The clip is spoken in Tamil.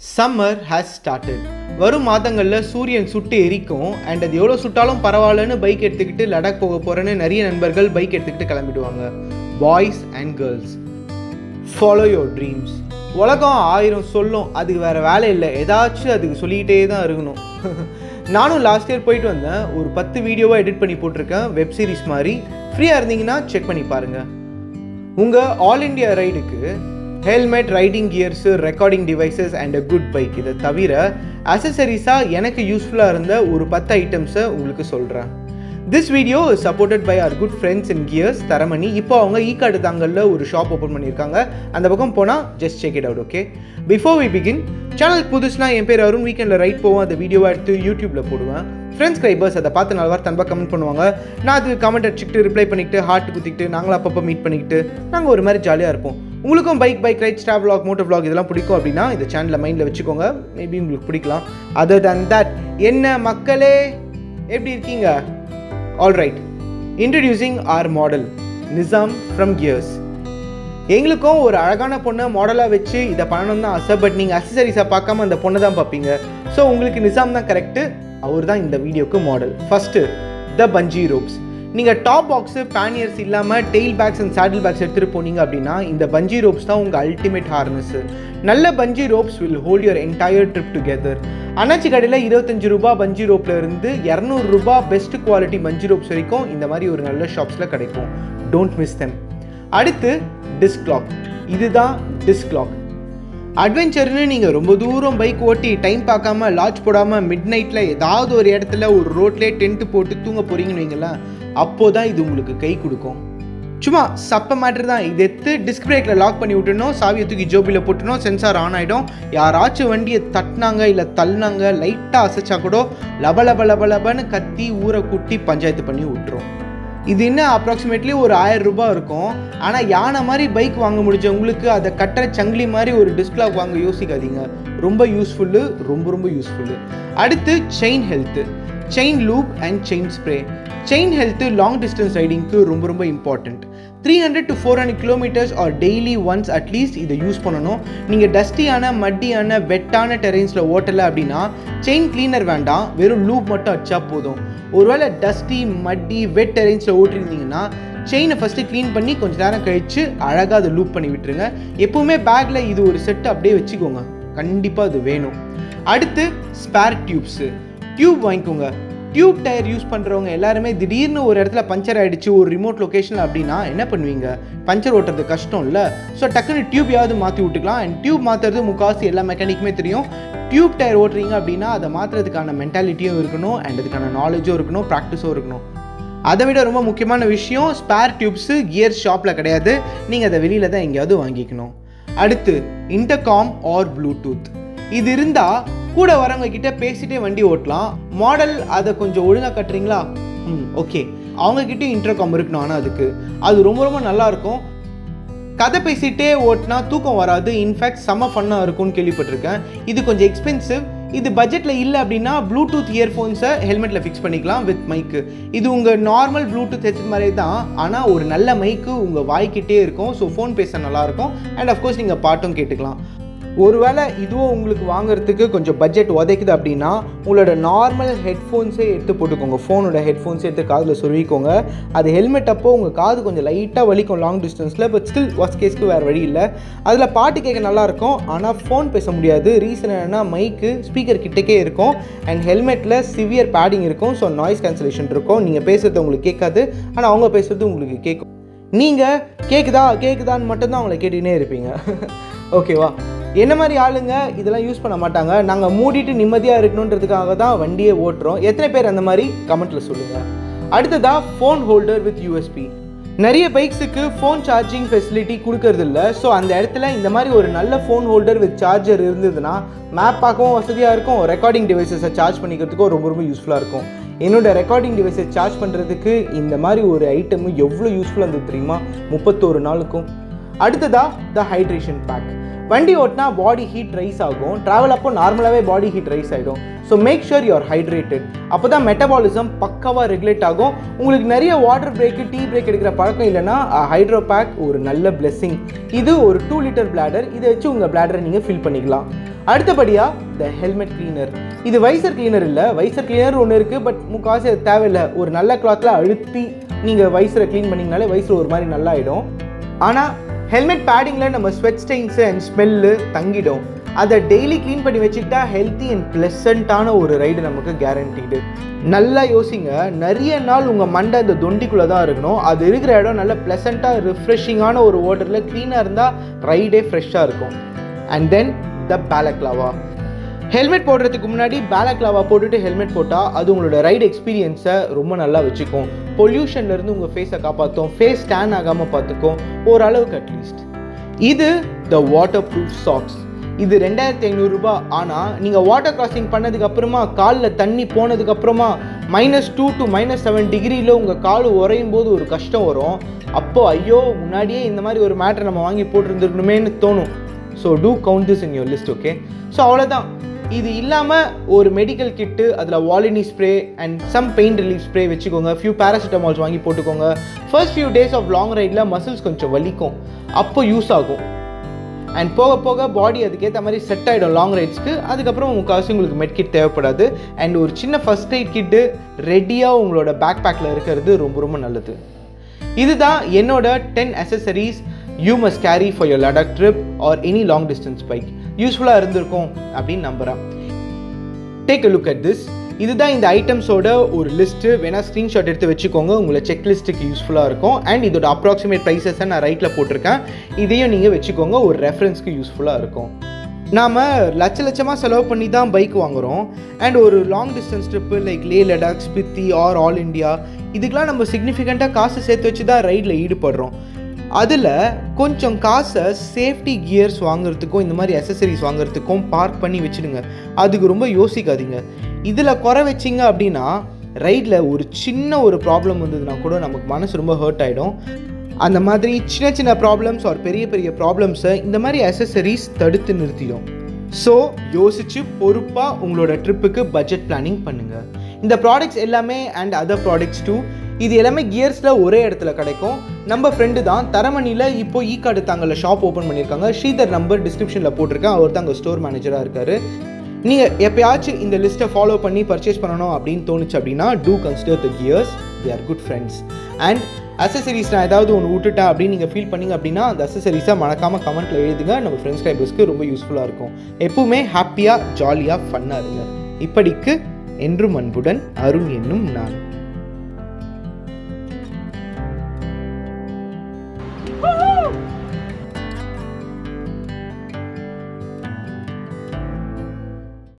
Summer has started. வரும் மாதங்களில் சூரியன் சுட்டு எரிக்கும் அண்ட் அது எவ்வளோ சுட்டாலும் பரவாயில்லன்னு பைக் எடுத்துக்கிட்டு லடாக் போக போகிறேன்னு நிறைய நண்பர்கள் பைக் எடுத்துக்கிட்டு கிளம்பிடுவாங்க. Boys and girls, follow your dreams. உலகம் 1000 சொல்லும், அதுக்கு வேறு வேலை இல்லை, ஏதாச்சும் அதுக்கு சொல்லிக்கிட்டே தான் இருக்கணும். நானும் லாஸ்ட் இயர் போயிட்டு வந்தேன். ஒரு 10 வீடியோவாக எடிட் பண்ணி போட்டிருக்கேன், வெப் சீரிஸ் மாதிரி. ஃப்ரீயாக இருந்தீங்கன்னா செக் பண்ணி பாருங்கள். உங்கள் ஆல் இண்டியா ரைடுக்கு helmet, riding gears, recording devices and a good bike, இதை தவிர அசசரிஸாக எனக்கு யூஸ்ஃபுல்லாக இருந்த ஒரு 10 ஐட்டம்ஸை உங்களுக்கு சொல்கிறேன். This video is supported by our good friends in Gears, Taramani. இப்போ அவங்க ஈக்காட்டுத்தாங்கல்ல ஒரு ஷாப் ஓப்பன் பண்ணியிருக்காங்க. அந்த பக்கம் போனால் just check it out. Okay, before we begin, சேனலுக்கு புதுசுனா என் பேர் அருண். வீக்கெண்டில் ரைட் போவோம், அந்த வீடியோவை எடுத்து யூடியூப்பில் போடுவேன். ஃப்ரெண்ட்ஸ் ஸ்கிரைபர்ஸ் அதை பார்த்து நல்லா தன்பாக கமெண்ட் பண்ணுவாங்க. நான் அதுக்கு கமெண்ட் அடிச்சுக்கிட்டு ரிப்ளை பண்ணிக்கிட்டு ஹார்ட் குத்திக்கிட்டு நாங்களும் அப்பப்போ மீட் பண்ணிக்கிட்டு நாங்கள் ஒரு மாதிரி ஜாலியாக இருப்போம். உங்களுக்கும் bike ride, stop vlog, moto vlog இதெல்லாம் பிடிக்கும் அப்படின்னா இந்த சேனலை மைண்டில் வச்சுக்கோங்க. மேபி உங்களுக்கு பிடிக்கலாம். அதர் தேன் தட், என்ன மக்களே எப்படி இருக்கீங்க? Alright, introducing our model Nizam from Gears. எங்களுக்கும் ஒரு அழகான பொண்ணை மாடலாக வச்சு இதை பண்ணணும் தான் ஆசை. பட் நீங்கள் அசசரிஸாக பார்க்காம அந்த பொண்ணை தான் பார்ப்பீங்க. ஸோ உங்களுக்கு நிசாம் தான் கரெக்டு, அவர் தான் இந்த வீடியோக்கு model. First, the bungee ropes. நீங்கள் டாப் பாக்ஸு, பேனியர்ஸ் இல்லாமல் tail bags and saddle bags எடுத்துகிட்டு போனீங்க அப்படின்னா இந்த பஞ்சி ரோப்ஸ் தான் உங்கள் அல்டிமேட் ஹார்னஸ்ஸு. நல்ல bungee ropes will hold your entire trip together. அண்ணாச்சி கடையில் 25 ரூபா பஞ்சி ரோப்பில் இருந்து 200 ரூபா பெஸ்ட் குவாலிட்டி பஞ்சி ரோப்ஸ் வரைக்கும் இந்த மாதிரி ஒரு நல்ல ஷாப்ஸில் கிடைக்கும். Don't miss them. அடுத்து, டிஸ்க் லாக். இதுதான் டிஸ்க் லாக். அட்வென்ச்சர்னு நீங்கள் ரொம்ப தூரம் பைக் ஓட்டி டைம் பார்க்காம லாட்ச் போடாமல் மிட் நைட்டில் ஏதாவது ஒரு இடத்துல ஒரு ரோட்லேயே டென்ட்டு போட்டு தூங்க போகிறீங்கன்னு வைங்களேன், அப்போது தான் இது உங்களுக்கு கை கொடுக்கும். சும்மா சப்ப மேட்ரு தான். இது எடுத்து டிஸ்க் பிரேக்கில் லாக் பண்ணி விட்டுணும், சாவியை தூக்கி ஜோபியில் போட்டுணும், சென்சார் ஆன் ஆகிடும். யாராச்சும் வண்டியை தட்டினாங்க இல்லை தள்ளினாங்க, லைட்டாக அசைச்சா கூட லபன்னு கத்தி ஊரை கூட்டி பஞ்சாயத்து பண்ணி விட்டுரும். இது இன்னும் அப்ராக்சிமேட்லி ஒரு 1000 ரூபா இருக்கும். ஆனால் யானை மாதிரி பைக் வாங்க முடிஞ்சவங்களுக்கு அதை கட்டுற சங்கிலி மாதிரி ஒரு டிஸ்க் லாக் வாங்க யோசிக்காதீங்க. ரொம்ப யூஸ்ஃபுல்லு, ரொம்ப யூஸ்ஃபுல்லு. அடுத்து, chain health. Chain lube and chain spray. Chain health long distance ரைடிங்க்கு ரொம்ப important. 300 to 400 kilometres or daily once at least இதை யூஸ் பண்ணணும். நீங்கள் டஸ்டியான, மட்டியான, வெட்டான டெரெயின்ஸில் ஓட்டலை அப்படின்னா செயின் கிளீனர் வேண்டாம், வெறும் லூப் மட்டும் அடிச்சா போதும். ஒருவேளை டஸ்டி, மட்டி, வெட் டெரெயின்ஸில் ஓட்டிருந்தீங்கன்னா செயினை ஃபஸ்ட்டு க்ளீன் பண்ணி கொஞ்சம் நேரம் கழித்து அழகாக அதை லூப் பண்ணி விட்டுருங்க. எப்போவுமே பேக்கில் இது ஒரு செட்டு அப்படியே வச்சுக்கோங்க, கண்டிப்பாக அது வேணும். அடுத்து, ஸ்பேர் டியூப்ஸு. டியூப் வாங்கிக்கோங்க. டியூப் டயர் யூஸ் பண்ணுறவங்க எல்லாருமே திடீர்னு ஒரு இடத்துல பஞ்சர் ஆகிடுச்சு ஒரு ரிமோட் லொக்கேஷனில் அப்படின்னா என்ன பண்ணுவீங்க? பஞ்சர் ஓட்டுறது கஷ்டம் இல்லை. ஸோ டக்குன்னு டியூப்யாவது மாற்றி விட்டுக்கலாம். அண்ட் டியூப் மாற்றுறது முக்கால்வாசி எல்லா மெக்கானிக்குமே தெரியும். டியூப் டயர் ஓட்டுறீங்க அப்படின்னா அதை மாற்றுறதுக்கான மென்டாலிட்டியும் இருக்கணும் அண்ட் அதுக்கான நாலேஜும் இருக்கணும், ப்ராக்டிஸும் இருக்கணும். அதை விட ரொம்ப முக்கியமான விஷயம், ஸ்பேர் டியூப்ஸு கியர் ஷாப்பில் கிடையாது, நீங்கள் அதை வெளியில் தான் எங்கேயாவது வாங்கிக்கணும். அடுத்து, இன்டர்காம் ஆர் ப்ளூடூத். இது இருந்தால் கூட வரவங்க கிட்ட பேசிட்டே வண்டி ஓட்டலாம். மாடல் அதை கொஞ்சம் ஒழுங்காக கட்டுறீங்களா? ஓகே, அவங்கக்கிட்டையும் இன்டர்காம் இருக்கணும். ஆனால் அதுக்கு அது ரொம்ப நல்லாயிருக்கும். கதை பேசிகிட்டே ஓட்டினா தூக்கம் வராது, இன்ஃபேக்ட் செம்ம ஃபன்னாக இருக்கும்னு கேள்விப்பட்டிருக்கேன். இது கொஞ்சம் எக்ஸ்பென்சிவ். இது பட்ஜெட்டில் இல்லை அப்படின்னா ப்ளூடூத் இயர்ஃபோன்ஸை ஹெல்மெட்டில் ஃபிக்ஸ் பண்ணிக்கலாம் வித் மைக்கு. இது உங்கள் நார்மல் ப்ளூடூத் ஹெட்செட் மாதிரியே தான், ஆனால் ஒரு நல்ல மைக்கு உங்கள் வாய்க்கிட்டே இருக்கும். ஸோ ஃபோன் பேச நல்லாயிருக்கும் அண்ட் அஃப்கோர்ஸ் நீங்கள் பாட்டும் கேட்டுக்கலாம். ஒருவேளை இதுவும் உங்களுக்கு வாங்குறதுக்கு கொஞ்சம் பட்ஜெட் உதைக்குது அப்படின்னா உங்களோட நார்மல் ஹெட்ஃபோன்ஸே எடுத்து போட்டுக்கோங்க. ஃபோனோட ஹெட்ஃபோன்ஸே எடுத்து காதில் சொருவிக்கோங்க. அது ஹெல்மெட் அப்போ உங்கள் காது கொஞ்சம் லைட்டாக வலிக்கும் லாங் டிஸ்டன்ஸில். பட் ஸ்டில் ஒர்ஸ்ட் கேஸ்க்கு வேறு வழி இல்லை. அதில் பாட்டு கேட்க நல்லாயிருக்கும், ஆனால் ஃபோன் பேச முடியாது. ரீசன் என்னென்னா மைக்கு ஸ்பீக்கர் கிட்டக்கே இருக்கும் அண்ட் ஹெல்மெட்டில் சிவியர் பேடிங் இருக்கும். ஸோ நாய்ஸ் கேன்சலேஷன் இருக்கும். நீங்கள் பேசுகிறது உங்களுக்கு கேட்காது, ஆனால் அவங்க பேசுகிறது உங்களுக்கு கேட்கும். நீங்கள் கேட்குதான்னு மட்டும்தான் அவங்கள கேட்டுக்கினே இருப்பீங்க. ஓகேவா? என்ன மாதிரி ஆளுங்க இதெல்லாம் யூஸ் பண்ண மாட்டாங்க. நாங்கள் மூடிட்டு நிம்மதியாக இருக்கணுன்றதுக்காக தான் வண்டியை ஓட்டுறோம். எத்தனை பேர் அந்த மாதிரி கமெண்ட்டில் சொல்லுங்கள். அடுத்ததாக, ஃபோன் ஹோல்டர் வித் யூஎஸ்பி. நிறைய பைக்ஸுக்கு ஃபோன் சார்ஜிங் ஃபெசிலிட்டி கொடுக்கறது இல்லை. ஸோ அந்த இடத்துல இந்த மாதிரி ஒரு நல்ல ஃபோன் ஹோல்டர் வித் சார்ஜர் இருந்ததுன்னா மேப் பார்க்கவும் வசதியாக இருக்கும், ரெக்கார்டிங் டிவைஸஸை சார்ஜ் பண்ணிக்கிறதுக்கும் ரொம்ப யூஸ்ஃபுல்லாக இருக்கும். என்னோடய ரெக்கார்டிங் டிவைஸை சார்ஜ் பண்ணுறதுக்கு இந்த மாதிரி ஒரு ஐட்டம் எவ்வளோ யூஸ்ஃபுல்லாக இருந்தது தெரியுமா? 31 நாளுக்கும். அடுத்ததாக, த ஹைட்ரேஷன் பேக். வண்டி ஓட்டினா பாடி ஹீட் ரைஸ் ஆகும். ட்ராவல் அப்போ நார்மலாகவே பாடி ஹீட் ரைஸ் ஆகிடும். So make sure you are hydrated. அப்போ தான் மெட்டபாலிசம் பக்காவாக ரெகுலேட் ஆகும். உங்களுக்கு நிறைய வாட்டர் பிரேக்கு, டீ பிரேக் எடுக்கிற பழக்கம் இல்லைன்னா ஹைட்ரோ பேக் ஒரு நல்ல பிளெஸ்ஸிங். இது ஒரு 2 லிட்டர் பிளாடர். இதை வச்சு உங்கள் பிளாடரை நீங்கள் ஃபில் பண்ணிக்கலாம். அடுத்தபடியாக த ஹெல்மெட் கிளீனர். இது வைசர் கிளீனர் இல்லை, வைசர் கிளீனர் ஒன்று இருக்குது, பட் முக்காசு அது தேவையில்லை. ஒரு நல்ல கிளாத்தில் அழுத்தி நீங்கள் வைசரை க்ளீன் பண்ணிங்கனாலே வைசர் ஒரு மாதிரி நல்லா ஆகிடும். ஆனால் ஹெல்மெட் பேடிங்கில் நம்ம ஸ்வெட் ஸ்டெயின்ஸு அண்ட் ஸ்மெல்லு தங்கிடும். அதை டெய்லி க்ளீன் பண்ணி வச்சுக்கிட்டா ஹெல்த்தி அண்ட் ப்ளசண்ட்டான ஒரு ரைடு நமக்கு கேரண்டீடு. நல்லா யோசிங்க, நிறைய நாள் உங்கள் மண்டை அந்த தொண்டிக்குள்ளே தான் இருக்கணும். அது இருக்கிற இடம் நல்ல ப்ளசண்ட்டாக ரிஃப்ரெஷிங்கான ஒரு ஓட்டரில் க்ளீனாக இருந்தால் ரைடே ஃப்ரெஷ்ஷாக இருக்கும். And then the பேலக்லாவா. ஹெல்மெட் போடுறதுக்கு முன்னாடி பேலக்லாவா போட்டுட்டு ஹெல்மெட் போட்டால் அது உங்களோட ரைடு எக்ஸ்பீரியன்ஸை ரொம்ப நல்லா வச்சுக்கும். பொல்யூஷன்லேருந்து உங்கள் ஃபேஸை காப்பாற்றும், ஃபேஸ் டேன் ஆகாமல் பார்த்துக்கும் ஓரளவுக்கு அட்லீஸ்ட். இது த வாட்டர் ப்ரூஃப் சாக்ஸ். இது 2500 ரூபா. ஆனால் நீங்கள் வாட்டர் கிராசிங் பண்ணதுக்கப்புறமா காலில் தண்ணி போனதுக்கப்புறமா -2 to -7 டிகிரியில் உங்கள் கால் உறையும் போது ஒரு கஷ்டம் வரும். அப்போது ஐயோ முன்னாடியே இந்த மாதிரி ஒரு மேட்டர் நம்ம வாங்கி போட்டுருந்துருக்கணுமேனு தோணும். So do count this in your list. Okay, so அவ்வளோதான். இது இல்லாமல் ஒரு மெடிக்கல் கிட்டு, அதில் Volini spray and some pain relief spray வச்சுக்கோங்க. ஃபியூ பேராசிட்டமால்ஸ் வாங்கி போட்டுக்கோங்க. First few days of long ரைடில் மசில்ஸ் கொஞ்சம் வலிக்கும், அப்போ யூஸ் ஆகும். அண்ட் போக போக பாடி அதுக்கேற்ற மாதிரி செட் ஆகிடும் லாங் ரைட்ஸ்க்கு. அதுக்கப்புறம் முக்கால்வாசி உங்களுக்கு மெட் கிட் தேவைப்படாது. அண்ட் ஒரு சின்ன ஃபர்ஸ்ட் எய்ட் கிட்டு ரெடியாக உங்களோட பேக் பேக்கில் இருக்கிறது ரொம்ப ரொம்ப நல்லது. இதுதான் என்னோட 10 accessories you must carry for your Ladakh trip or any long distance bike. யூஸ்ஃபுல்லாக இருந்திருக்கும் அப்படின்னு நம்புகிறேன். Take a look at this. இதுதான் இந்த ஐட்டம்ஸோட ஒரு லிஸ்ட்டு. வேணால் ஸ்க்ரீன்ஷாட் எடுத்து வச்சுக்கோங்க, உங்களை செக்லிஸ்ட்டுக்கு யூஸ்ஃபுல்லாக இருக்கும். அண்ட் இதோட அப்ராக்சிமேட் ப்ரைஸஸை நான் ரைட்டில் போட்டிருக்கேன், இதையும் நீங்கள் வச்சுக்கோங்க, ஒரு ரெஃபரன்ஸ்க்கு யூஸ்ஃபுல்லாக இருக்கும். நாம் லட்சமாக செலவு பண்ணி தான் பைக் வாங்குகிறோம். அண்ட் ஒரு long distance trip like Leh, Ladakh, Spiti or all India, இதுக்கெலாம் நம்ம சிக்னிஃபிகண்ட்டாக காசு சேர்த்து வச்சு தான் ரைடில் ஈடுபடுறோம். அதில் கொஞ்சம் காசை சேஃப்டி கியர்ஸ் வாங்குறதுக்கும் இந்த மாதிரி அசசரிஸ் வாங்குறதுக்கும் பார்க் பண்ணி வச்சுடுங்க. அதுக்கு ரொம்ப யோசிக்காதீங்க. இதில் குறை வச்சிங்க அப்படின்னா ரைடில் ஒரு சின்ன ஒரு ப்ராப்ளம் வந்ததுன்னா கூட நமக்கு மனசு ரொம்ப ஹர்ட் ஆகிடும். அந்த மாதிரி சின்ன சின்ன ப்ராப்ளம்ஸ் ஒரு பெரிய பெரிய ப்ராப்ளம்ஸை இந்த மாதிரி அசசரிஸ் தடுத்து நிறுத்திடும். ஸோ யோசித்து பொறுப்பாக உங்களோட ட்ரிப்புக்கு பட்ஜெட் பிளானிங் பண்ணுங்கள். இந்த ப்ராடக்ட்ஸ் எல்லாமே அண்ட் அதர் ப்ராடக்ட்ஸ் டூ, இது எல்லாமே கியர்ஸில் ஒரே இடத்துல கிடைக்கும். நம்ம ஃப்ரெண்டு தான் தரமணியில் இப்போ ஈக்காட்டுத்தாங்கலில் ஷாப் ஓப்பன் பண்ணியிருக்காங்க. ஸ்ரீதர் நம்பர் டிஸ்கிரிப்ஷனில் போட்டிருக்கேன், அவர் தான் அங்கே ஸ்டோர் மேனேஜராக இருக்கார். நீங்கள் எப்போயாச்சும் இந்த லிஸ்ட்டை ஃபாலோ பண்ணி பர்ச்சேஸ் பண்ணணும் அப்படின்னு தோணுச்சு அப்படின்னா to consider the gears, they are good friends. And accessories நான் ஏதாவது ஒன்று விட்டுட்டேன் அப்படின்னு நீங்கள் ஃபீல் பண்ணிங்க அப்படின்னா அந்த அசசரிஸை மறக்காமல் கமெண்ட்டில் எழுதுங்க. நம்ம ஃப்ரெண்ட்ஸ் டைபர்ஸ்க்கு ரொம்ப யூஸ்ஃபுல்லாக இருக்கும். எப்பவுமே ஹாப்பியாக ஜாலியாக ஃபன்னாக இருங்க. இப்படிக்கு என்றும் அன்புடன் அருண் என்னும் நான்.